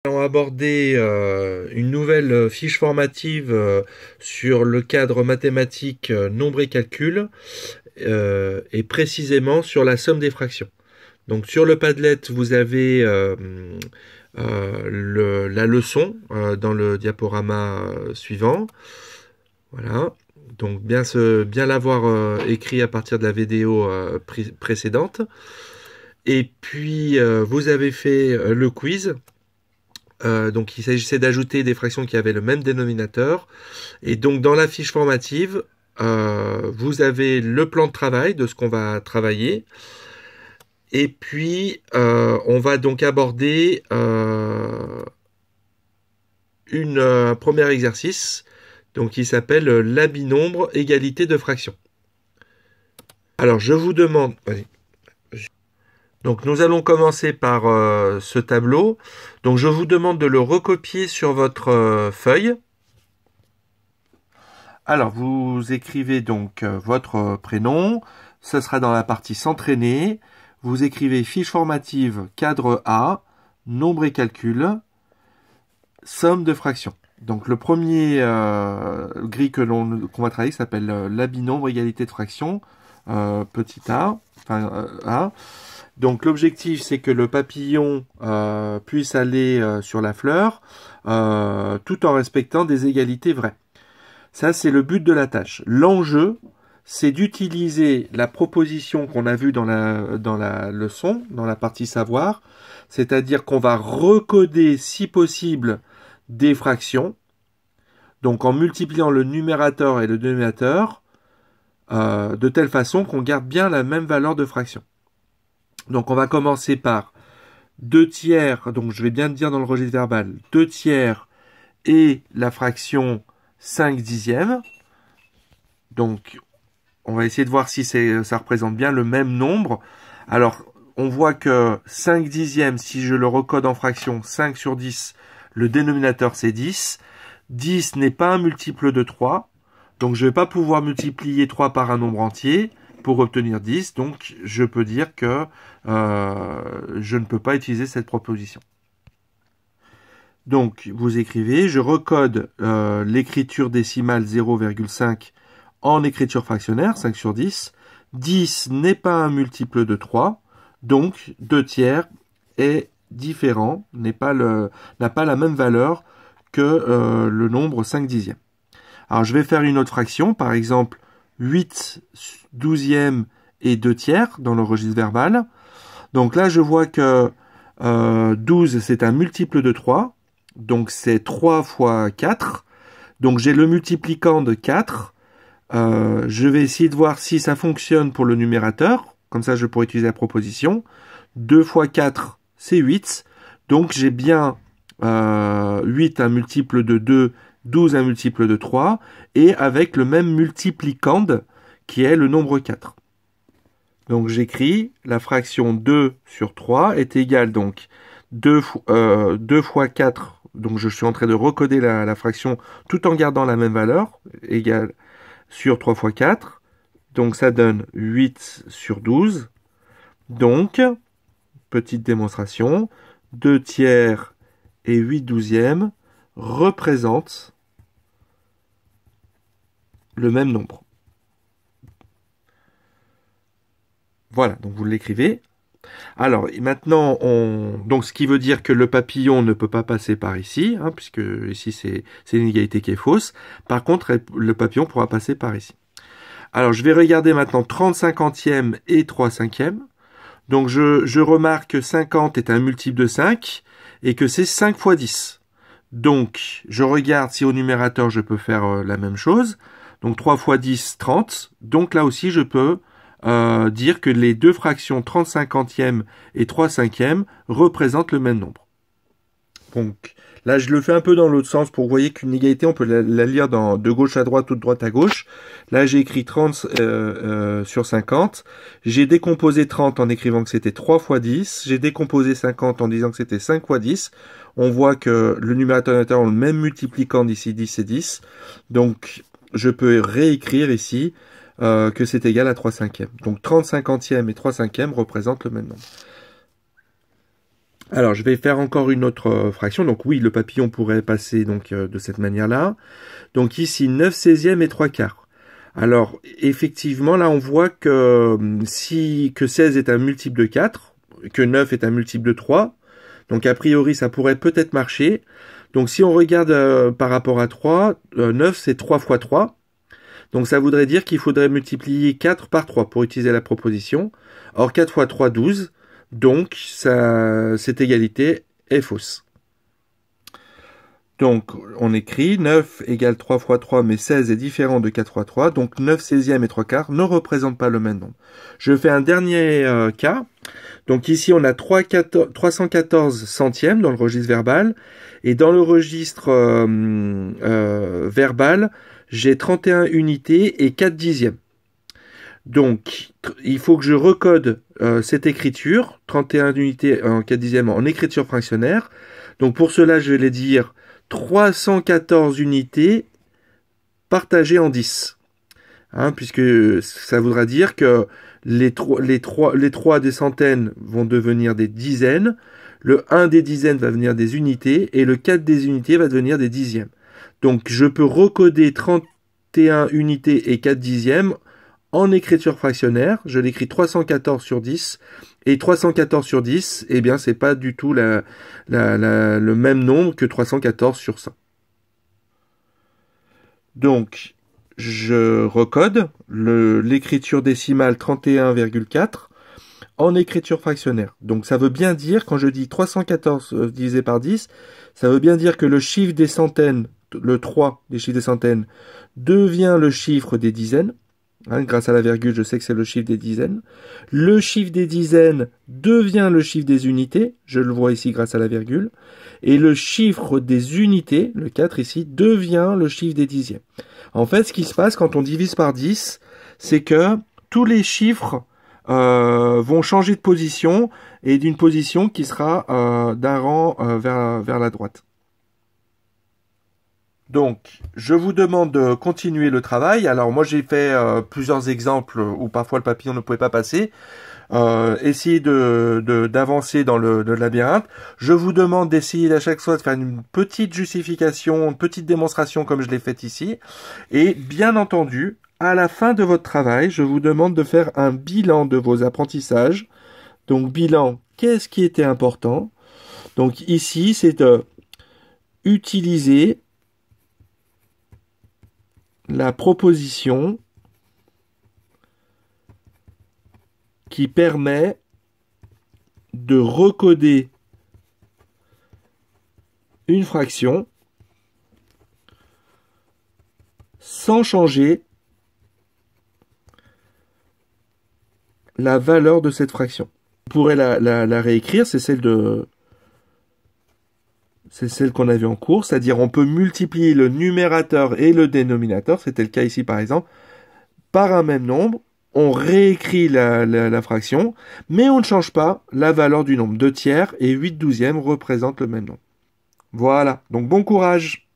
Allons aborder une nouvelle fiche formative sur le cadre mathématique nombre et calcul et précisément sur la somme des fractions. Donc sur le Padlet, vous avez la leçon dans le diaporama suivant. Voilà. Donc bien l'avoir écrit à partir de la vidéo précédente. Et puis vous avez fait le quiz. Donc il s'agissait d'ajouter des fractions qui avaient le même dénominateur. Et donc dans la fiche formative, vous avez le plan de travail de ce qu'on va travailler. Et puis on va donc aborder un premier exercice donc, qui s'appelle la binombre égalité de fractions. Alors je vous demande... Allez. Donc nous allons commencer par ce tableau. Donc je vous demande de le recopier sur votre feuille. Alors vous écrivez donc votre prénom. Ce sera dans la partie s'entraîner. Vous écrivez fiche formative cadre A, nombre et calcul, somme de fractions. Donc le premier gris qu'on va travailler s'appelle la binombre égalité de fractions, petit a, enfin a. Donc l'objectif c'est que le papillon puisse aller sur la fleur tout en respectant des égalités vraies. Ça c'est le but de la tâche. L'enjeu c'est d'utiliser la proposition qu'on a vue dans la leçon, dans la partie savoir, c'est-à-dire qu'on va recoder si possible des fractions, donc en multipliant le numérateur et le dénominateur de telle façon qu'on garde bien la même valeur de fraction. Donc on va commencer par 2 tiers, donc je vais bien le dire dans le registre verbal, 2 tiers et la fraction 5 dixièmes. Donc on va essayer de voir si ça représente bien le même nombre. Alors on voit que 5 dixièmes, si je le recode en fraction, 5 sur 10, le dénominateur c'est 10. 10 n'est pas un multiple de 3, donc je ne vais pas pouvoir multiplier 3 par un nombre entier pour obtenir 10, donc je peux dire que je ne peux pas utiliser cette proposition. Donc vous écrivez, je recode l'écriture décimale 0,5 en écriture fractionnaire, 5 sur 10. 10 n'est pas un multiple de 3, donc 2 tiers est différent, n'a pas la même valeur que le nombre 5 dixièmes. Alors je vais faire une autre fraction, par exemple 8 douzièmes et 2 tiers dans le registre verbal. Donc là je vois que 12 c'est un multiple de 3, donc c'est 3 fois 4. Donc j'ai le multiplicand de 4. Je vais essayer de voir si ça fonctionne pour le numérateur, comme ça je pourrais utiliser la proposition. 2 fois 4 c'est 8, donc j'ai bien 8 un multiple de 2, 12 un multiple de 3, et avec le même multiplicand qui est le nombre 4. Donc j'écris la fraction 2 sur 3 est égale donc 2 fois 4, donc je suis en train de recoder la fraction tout en gardant la même valeur, égale sur 3 fois 4, donc ça donne 8 sur 12. Donc, petite démonstration, 2 tiers et 8 douzièmes représentent le même nombre. Voilà, donc vous l'écrivez. Alors maintenant, donc ce qui veut dire que le papillon ne peut pas passer par ici, hein, puisque ici c'est une égalité qui est fausse. Par contre, le papillon pourra passer par ici. Alors je vais regarder maintenant 30 cinquantièmes et 3 cinquièmes. Donc je remarque que 50 est un multiple de 5 et que c'est 5 fois 10. Donc je regarde si au numérateur je peux faire la même chose. Donc 3 fois 10, 30. Donc là aussi je peux dire que les deux fractions 30 cinquantièmes et 3 cinquièmes représentent le même nombre. Donc là je le fais un peu dans l'autre sens pour que vous voyez qu'une égalité on peut la lire de gauche à droite ou de droite à gauche. Là j'ai écrit 30 sur 50. J'ai décomposé 30 en écrivant que c'était 3 fois 10. J'ai décomposé 50 en disant que c'était 5 fois 10. On voit que le numérateur et le dénominateur ont le même multiplicand ici, 10 et 10. Donc je peux réécrire ici que c'est égal à 3 cinquièmes. Donc 30 cinquantièmes et 3 cinquièmes représentent le même nombre. Alors, je vais faire encore une autre fraction. Donc oui, le papillon pourrait passer donc de cette manière-là. Donc ici, 9 16e et 3 quarts. Alors, effectivement, là, on voit que que 16 est un multiple de 4, que 9 est un multiple de 3. Donc, a priori, ça pourrait peut-être marcher. Donc, si on regarde par rapport à 3, 9, c'est 3 fois 3. Donc, ça voudrait dire qu'il faudrait multiplier 4 par 3 pour utiliser la proposition. Or, 4 fois 3, 12. Donc, cette égalité est fausse. Donc, on écrit 9 égale 3 fois 3, mais 16 est différent de 4 fois 3. Donc, 9 16e et 3 quarts ne représentent pas le même nombre. Je fais un dernier cas. Donc, ici, on a 314 centièmes dans le registre verbal. Et dans le registre verbal, j'ai 31 unités et 4 dixièmes. Donc, il faut que je recode cette écriture, 31 unités en 4 dixièmes en écriture fractionnaire. Donc, pour cela, je vais dire 314 unités partagées en 10. Hein, puisque ça voudra dire que les 3 des centaines vont devenir des dizaines, le 1 des dizaines va devenir des unités, et le 4 des unités va devenir des dixièmes. Donc, je peux recoder 31 unités et 4 dixièmes en écriture fractionnaire. Je l'écris 314 sur 10. Et 314 sur 10, eh bien, c'est pas du tout le même nombre que 314 sur 100. Donc, je recode l'écriture décimale 31,4 en écriture fractionnaire. Donc, ça veut bien dire, quand je dis 314 divisé par 10, ça veut bien dire que le chiffre des centaines, le 3 des chiffres des centaines, devient le chiffre des dizaines. Hein, grâce à la virgule, je sais que c'est le chiffre des dizaines. Le chiffre des dizaines devient le chiffre des unités. Je le vois ici grâce à la virgule. Et le chiffre des unités, le 4 ici, devient le chiffre des dixièmes. En fait, ce qui se passe quand on divise par 10, c'est que tous les chiffres vont changer de position et d'une position qui sera d'un rang vers la droite. Donc, je vous demande de continuer le travail. Alors, moi, j'ai fait plusieurs exemples où parfois le papillon ne pouvait pas passer. Essayez d'avancer dans le labyrinthe. Je vous demande d'essayer à chaque fois de faire une petite justification, une petite démonstration comme je l'ai fait ici. Et bien entendu, à la fin de votre travail, je vous demande de faire un bilan de vos apprentissages. Donc, bilan, qu'est-ce qui était important? Donc, ici, c'est de utiliser la proposition qui permet de recoder une fraction sans changer la valeur de cette fraction. On pourrait la réécrire, c'est celle qu'on a vue en cours, c'est-à-dire on peut multiplier le numérateur et le dénominateur, c'était le cas ici par exemple, par un même nombre, on réécrit la fraction, mais on ne change pas la valeur du nombre. 2 tiers et 8 douzièmes représentent le même nombre. Voilà, donc bon courage!